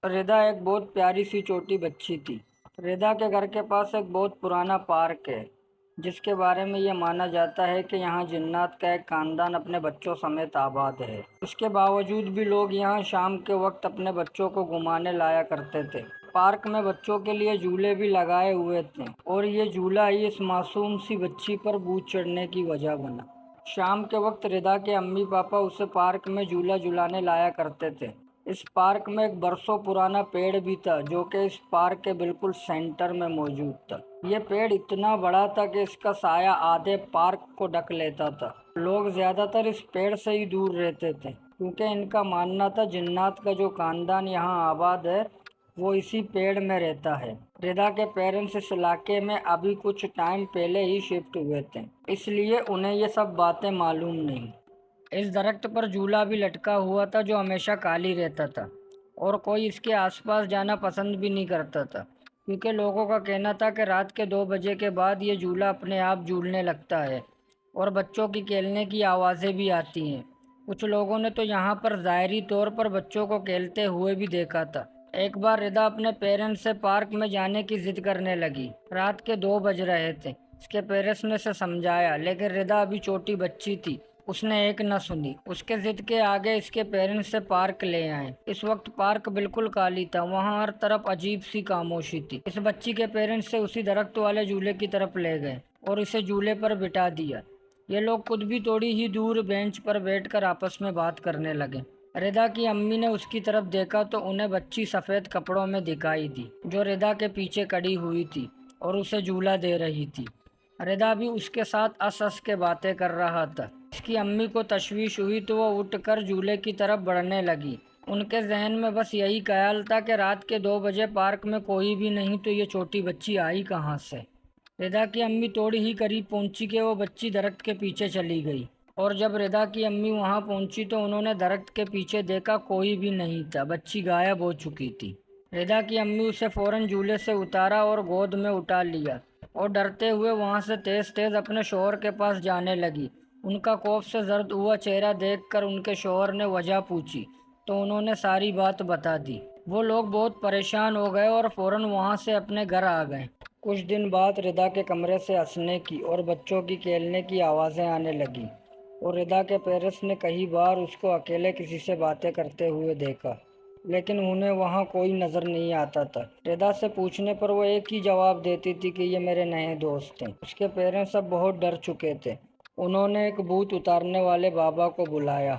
रिदा एक बहुत प्यारी सी छोटी बच्ची थी। रिदा के घर के पास एक बहुत पुराना पार्क है, जिसके बारे में यह माना जाता है कि यहाँ जिन्नात का एक खानदान अपने बच्चों समेत आबाद है। उसके बावजूद भी लोग यहाँ शाम के वक्त अपने बच्चों को घुमाने लाया करते थे। पार्क में बच्चों के लिए झूले भी लगाए हुए थे और ये झूला ही इस मासूम सी बच्ची पर भूत चढ़ने की वजह बना। शाम के वक्त रिदा के अम्मी पापा उसे पार्क में झूला झुलाने लाया करते थे। इस पार्क में एक बरसों पुराना पेड़ भी था, जो कि इस पार्क के बिल्कुल सेंटर में मौजूद था। यह पेड़ इतना बड़ा था कि इसका साया आधे पार्क को ढक लेता था। लोग ज्यादातर इस पेड़ से ही दूर रहते थे, क्योंकि इनका मानना था जिन्नात का जो खानदान यहाँ आबाद है वो इसी पेड़ में रहता है। रिदा के पेरेंट्स इस इलाके में अभी कुछ टाइम पहले ही शिफ्ट हुए थे, इसलिए उन्हें ये सब बातें मालूम नहीं। इस दरख्त पर झूला भी लटका हुआ था, जो हमेशा खाली रहता था और कोई इसके आसपास जाना पसंद भी नहीं करता था, क्योंकि लोगों का कहना था कि रात के 2 बजे के बाद ये झूला अपने आप झूलने लगता है और बच्चों की खेलने की आवाज़ें भी आती हैं। कुछ लोगों ने तो यहाँ पर ज़ाहरी तौर पर बच्चों को खेलते हुए भी देखा था। एक बार रिदा अपने पेरेंट्स से पार्क में जाने की जिद करने लगी। रात के 2 बज रहे थे। इसके पेरेंट्स ने उसे समझाया, लेकिन रिदा अभी छोटी बच्ची थी। उसने एक न सुनी। उसके जिद के आगे इसके पेरेंट्स से पार्क ले आए। इस वक्त पार्क बिल्कुल खाली था। वहाँ हर तरफ अजीब सी खामोशी थी। इस बच्ची के पेरेंट्स से उसी दरख्त वाले झूले की तरफ ले गए और इसे झूले पर बिठा दिया। ये लोग खुद भी थोड़ी ही दूर बेंच पर बैठकर आपस में बात करने लगे। रिदा की अम्मी ने उसकी तरफ देखा तो उन्हें बच्ची सफ़ेद कपड़ों में दिखाई दी, जो रिदा के पीछे खड़ी हुई थी और उसे झूला दे रही थी। रिदा भी उसके साथ हंस हंस के बातें कर रहा था। इसकी अम्मी को तशवीश हुई तो वो उठकर झूले की तरफ बढ़ने लगी। उनके जहन में बस यही ख्याल था कि रात के 2 बजे पार्क में कोई भी नहीं तो ये छोटी बच्ची आई कहाँ से। रिदा की अम्मी थोड़ी ही करीब पहुंची कि वो बच्ची दरख्त के पीछे चली गई, और जब रिदा की अम्मी वहां पहुंची तो उन्होंने दरख्त के पीछे देखा, कोई भी नहीं था। बच्ची गायब हो चुकी थी। रिदा की अम्मी उसे फौरन झूले से उतारा और गोद में उठा लिया और डरते हुए वहां से तेज तेज अपने शौहर के पास जाने लगी। उनका खौफ से जर्द हुआ चेहरा देखकर उनके शौहर ने वजह पूछी तो उन्होंने सारी बात बता दी। वो लोग बहुत परेशान हो गए और फौरन वहां से अपने घर आ गए। कुछ दिन बाद रिदा के कमरे से हंसने की और बच्चों की खेलने की आवाज़ें आने लगी और रिदा के पेरेंट्स ने कई बार उसको अकेले किसी से बातें करते हुए देखा, लेकिन उन्हें वहाँ कोई नज़र नहीं आता था। रिदा से पूछने पर वो एक ही जवाब देती थी कि ये मेरे नए दोस्त हैं। उसके पेरेंट्स अब बहुत डर चुके थे। उन्होंने एक भूत उतारने वाले बाबा को बुलाया।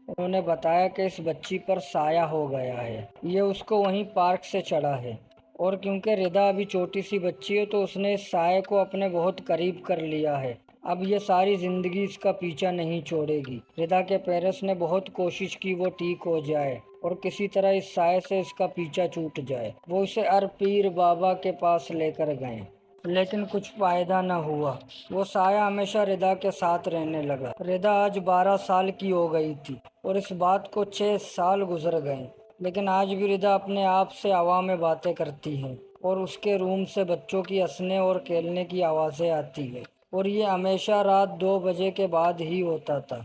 उन्होंने बताया कि इस बच्ची पर साया हो गया है, ये उसको वहीं पार्क से चढ़ा है, और क्योंकि रिदा अभी छोटी सी बच्ची है तो उसने इस साये को अपने बहुत करीब कर लिया है। अब ये सारी जिंदगी इसका पीछा नहीं छोड़ेगी। रिदा के पेरेंट्स ने बहुत कोशिश की वो ठीक हो जाए और किसी तरह इस साये से इसका पीछा छूट जाए। वो उसे अर पीर बाबा के पास लेकर गए, लेकिन कुछ फायदा न हुआ। वो साया हमेशा रिदा के साथ रहने लगा। रिदा आज 12 साल की हो गई थी और इस बात को 6 साल गुजर गए, लेकिन आज भी रिदा अपने आप से हवा में बातें करती है और उसके रूम से बच्चों की हंसने और खेलने की आवाज़ें आती है, और ये हमेशा रात 2 बजे के बाद ही होता था।